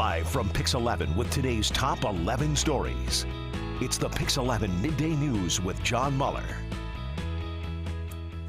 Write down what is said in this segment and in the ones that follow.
Live from Pix 11 with today's top 11 stories. It's the Pix 11 Midday News with John Muller.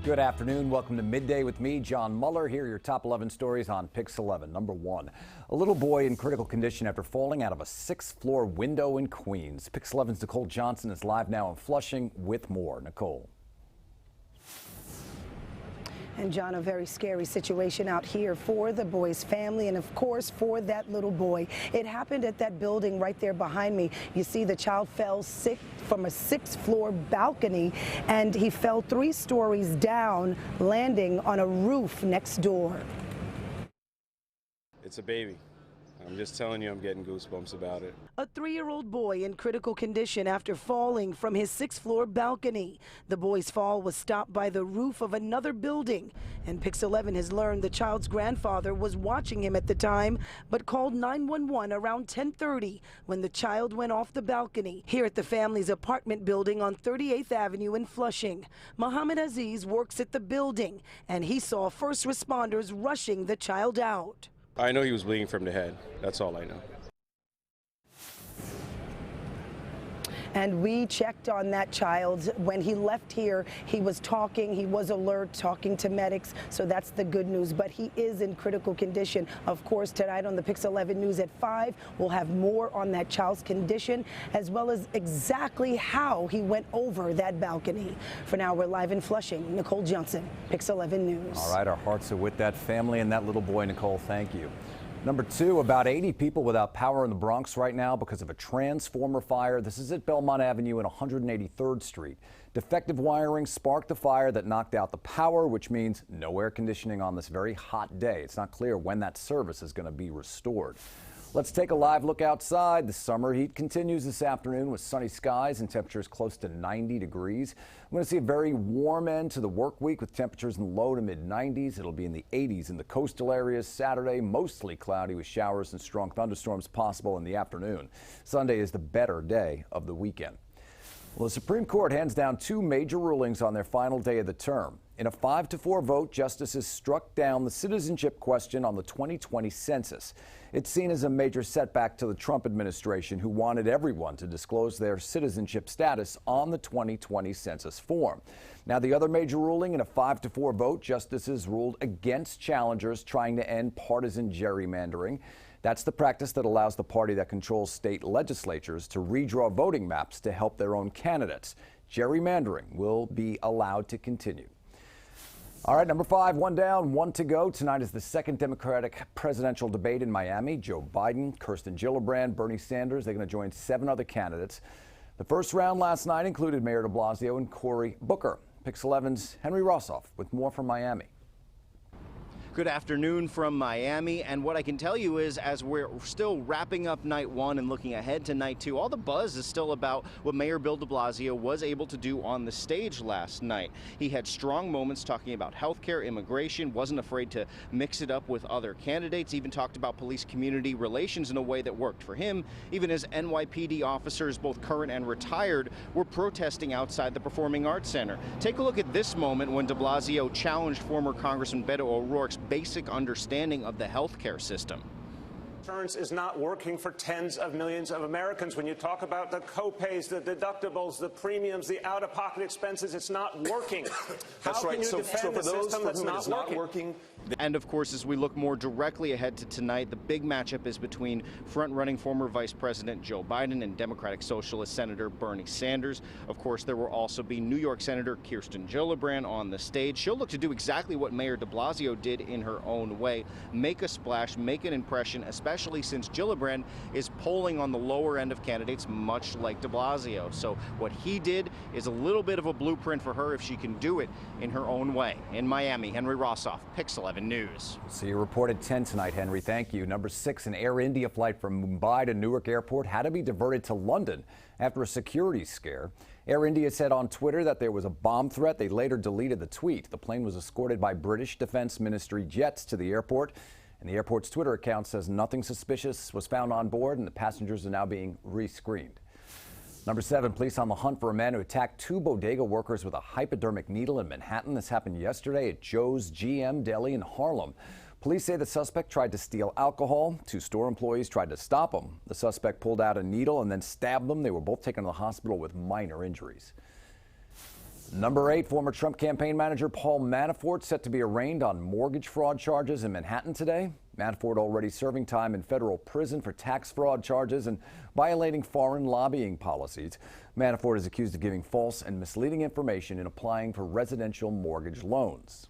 Good afternoon. Welcome to Midday with me, John Muller. Here are your top 11 stories on Pix 11. Number 1, a little boy in critical condition after falling out of a 6th-floor window in Queens. Pix 11's Nicole Johnson is live now in Flushing with more. Nicole. And John, a very scary situation out here for the boy's family and, of course, for that little boy. It happened at that building right there behind me. You see the child fell sick from a 6th-floor balcony, and he fell 3 stories down, landing on a roof next door. It's a baby. I'm just telling you, I'm getting goosebumps about it. A 3-year-old boy in critical condition after falling from his 6th-floor balcony. The boy's fall was stopped by the roof of another building. And Pix 11 has learned the child's grandfather was watching him at the time, but called 911 around 10:30 when the child went off the balcony here at the family's apartment building on 38th Avenue in Flushing. Muhammad Aziz works at the building, and he saw first responders rushing the child out. I know he was bleeding from the head. That's all I know. And we checked on that child. When he left here, he was talking, he was alert, talking to medics, so that's the good news. But he is in critical condition. Of course, tonight on the Pix 11 News at 5, we'll have more on that child's condition, as well as exactly how he went over that balcony. For now, we're live in Flushing. Nicole Johnson, Pix 11 News. All right, our hearts are with that family and that little boy, Nicole. Thank you. Number 2, about 80 people without power in the Bronx right now because of a transformer fire. This is at Belmont Avenue and 183rd Street. Defective wiring sparked the fire that knocked out the power, which means no air conditioning on this very hot day. It's not clear when that service is going to be restored. Let's take a live look outside. The summer heat continues this afternoon with sunny skies and temperatures close to 90 degrees. We're going to see a very warm end to the work week with temperatures in the low to mid 90s. It'll be in the 80s in the coastal areas. Saturday, mostly cloudy with showers and strong thunderstorms possible in the afternoon. Sunday is the better day of the weekend. Well, the Supreme Court hands down 2 major rulings on their final day of the term. In a 5-4 vote, justices struck down the citizenship question on the 2020 census. It's seen as a major setback to the Trump administration, who wanted everyone to disclose their citizenship status on the 2020 census form. Now, the other major ruling in a 5-4 vote, justices ruled against challengers trying to end partisan gerrymandering. That's the practice that allows the party that controls state legislatures to redraw voting maps to help their own candidates. Gerrymandering will be allowed to continue. All right, number 5, 1 down, 1 to go. Tonight is the second Democratic presidential debate in Miami. Joe Biden, Kirsten Gillibrand, Bernie Sanders, they're going to join 7 other candidates. The first round last night included Mayor de Blasio and Cory Booker. Pix 11's Henry Rosoff with more from Miami. Good afternoon from Miami, and what I can tell you is, as we're still wrapping up night 1 and looking ahead to night 2, all the buzz is still about what Mayor Bill de Blasio was able to do on the stage last night. He had strong moments talking about healthcare, immigration, wasn't afraid to mix it up with other candidates, even talked about police-community relations in a way that worked for him, even as NYPD officers, both current and retired, were protesting outside the Performing Arts Center. Take a look at this moment when de Blasio challenged former Congressman Beto O'Rourke's basic understanding of the healthcare system. Insurance is not working for tens of millions of Americans. When you talk about the co-pays, the deductibles, the premiums, the out-of-pocket expenses, it's not working. That's right. So for those for whom it's not working. And of course, as we look more directly ahead to tonight, the big matchup is between front-running former Vice President Joe Biden and Democratic Socialist Senator Bernie Sanders. Of course, there will also be New York Senator Kirsten Gillibrand on the stage. She'll look to do exactly what Mayor de Blasio did in her own way, make a splash, make an impression, especially since Gillibrand is polling on the lower end of candidates, much like de Blasio. So what he did is a little bit of a blueprint for her if she can do it in her own way. In Miami, Henry Rosoff, Pix 11 News. So you reported 10 tonight, Henry. Thank you. Number 6, an Air India flight from Mumbai to Newark Airport had to be diverted to London after a security scare. Air India said on Twitter that there was a bomb threat. They later deleted the tweet. The plane was escorted by British Defense Ministry jets to the airport, and the airport's Twitter account says nothing suspicious was found on board, and the passengers are now being re-screened. Number 7, police on the hunt for a man who attacked 2 bodega workers with a hypodermic needle in Manhattan. This happened yesterday at Joe's GM Deli in Harlem. Police say the suspect tried to steal alcohol. 2 store employees tried to stop him. The suspect pulled out a needle and then stabbed them. They were both taken to the hospital with minor injuries. Number 8, former Trump campaign manager Paul Manafort set to be arraigned on mortgage fraud charges in Manhattan today. Manafort already serving time in federal prison for tax fraud charges and violating foreign lobbying policies. Manafort is accused of giving false and misleading information in applying for residential mortgage loans.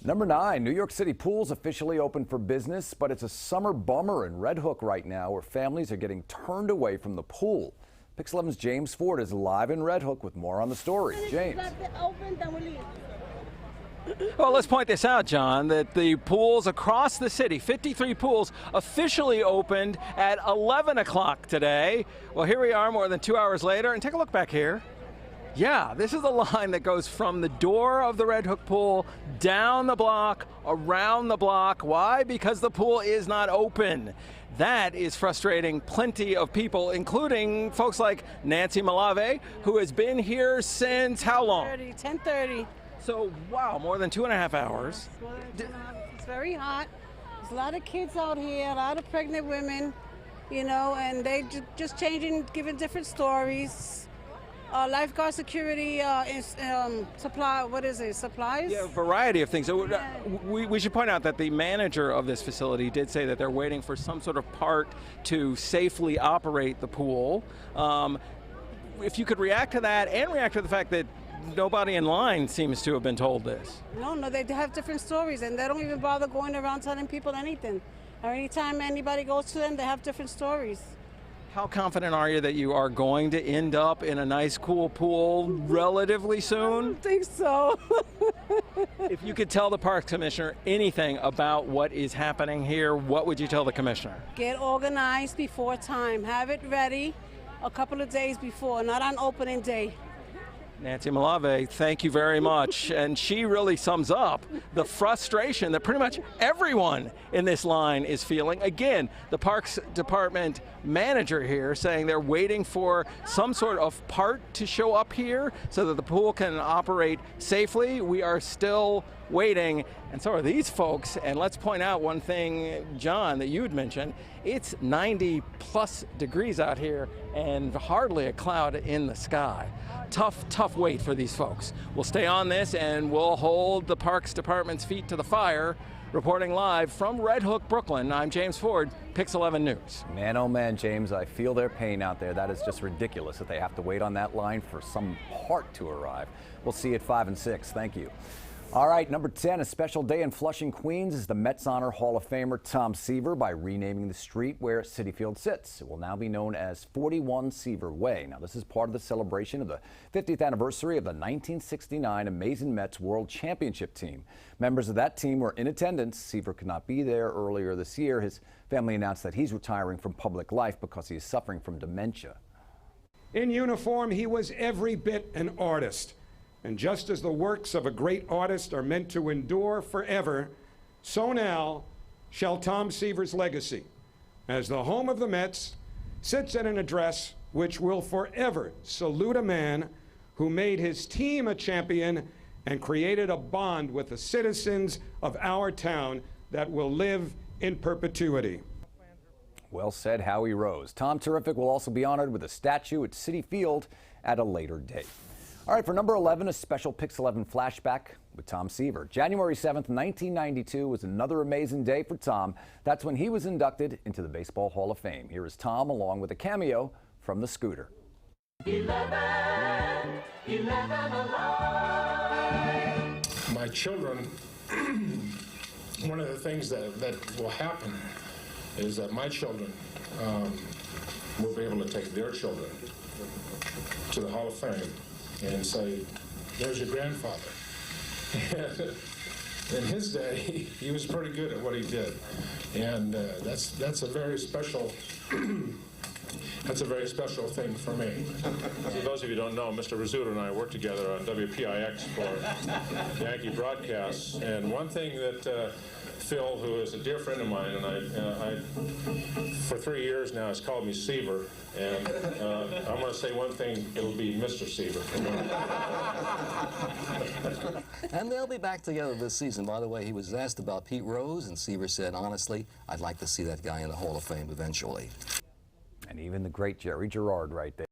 Number 9, New York City pools officially open for business, but it's a summer bummer in Red Hook right now where families are getting turned away from the pool. Pix 11's James Ford is live in Red Hook with more on the story. James. Well, let's point this out, John, that the pools across the city, 53 pools, officially opened at 11 o'clock today. Well, here we are more than 2 hours later, and take a look back here. Yeah, this is the line that goes from the door of the Red Hook pool down the block, around the block. Why? Because the pool is not open. That is frustrating plenty of people, including folks like Nancy Malave, who has been here since how long? 10:30. So, wow, more than 2.5 hours. It's very hot. There's a lot of kids out here, a lot of pregnant women, you know, and they just changing, giving different stories. Lifeguard security is supply. What is it? Supplies? Yeah, a variety of things. So we should point out that the manager of this facility did say that they're waiting for some sort of part to safely operate the pool. If you could react to that and react to the fact that nobody in line seems to have been told this. No, they have different stories, and they don't even bother going around telling people anything. Or anytime anybody goes to them, they have different stories. How confident are you that you are going to end up in a nice, cool pool relatively soon? I don't think so. If you could tell the Parks Commissioner anything about what is happening here, what would you tell the Commissioner? Get organized before time. Have it ready a couple of days before, not on opening day. Nancy Malave, thank you very much. And she really sums up the frustration that pretty much everyone in this line is feeling. Again, the Parks Department manager here saying they're waiting for some sort of part to show up here so that the pool can operate safely. We are still waiting, and so are these folks. And let's point out one thing, John, that you had mentioned. It's 90 plus degrees out here and hardly a cloud in the sky. Tough wait for these folks. We'll stay on this and we'll hold the Parks Department's feet to the fire. Reporting live from Red Hook, Brooklyn, I'm James Ford, Pix 11 News. Man, oh man, James, I feel their pain out there. That is just ridiculous that they have to wait on that line for some part to arrive. We'll see you at 5 and 6. Thank you. All right, number 10, a special day in Flushing, Queens, as the Mets honor Hall of Famer Tom Seaver by renaming the street where Citi Field sits. It will now be known as 41 Seaver Way. Now, this is part of the celebration of the 50th anniversary of the 1969 Amazing Mets World Championship team. Members of that team were in attendance. Seaver could not be there earlier this year. His family announced that he's retiring from public life because he is suffering from dementia. In uniform, he was every bit an artist. And just as the works of a great artist are meant to endure forever, so now shall Tom Seaver's legacy, as the home of the Mets, sits at an address which will forever salute a man who made his team a champion and created a bond with the citizens of our town that will live in perpetuity. Well said, Howie Rose. Tom Terrific will also be honored with a statue at Citi Field at a later date. All right, for number 11, a special Pix 11 flashback with Tom Seaver. January 7th, 1992 was another amazing day for Tom. That's when he was inducted into the Baseball Hall of Fame. Here is Tom along with a cameo from the scooter. 11 alive. My children, one of the things that will happen is that my children will be able to take their children to the Hall of Fame and say, there's your grandfather. In his day, he was pretty good at what he did. And that's a very special that's a very special thing for me. For those of you who don't know, Mr. Rizzuto and I worked together on WPIX for Yankee broadcasts. And one thing that Phil, who is a dear friend of mine, and I for 3 years years now has called me Seaver, and I'm going to say one thing, it'll be Mr. Seaver. And they'll be back together this season. By the way, he was asked about Pete Rose, and Seaver said, honestly, I'd like to see that guy in the Hall of Fame eventually. And even the great Jerry Gerard right there.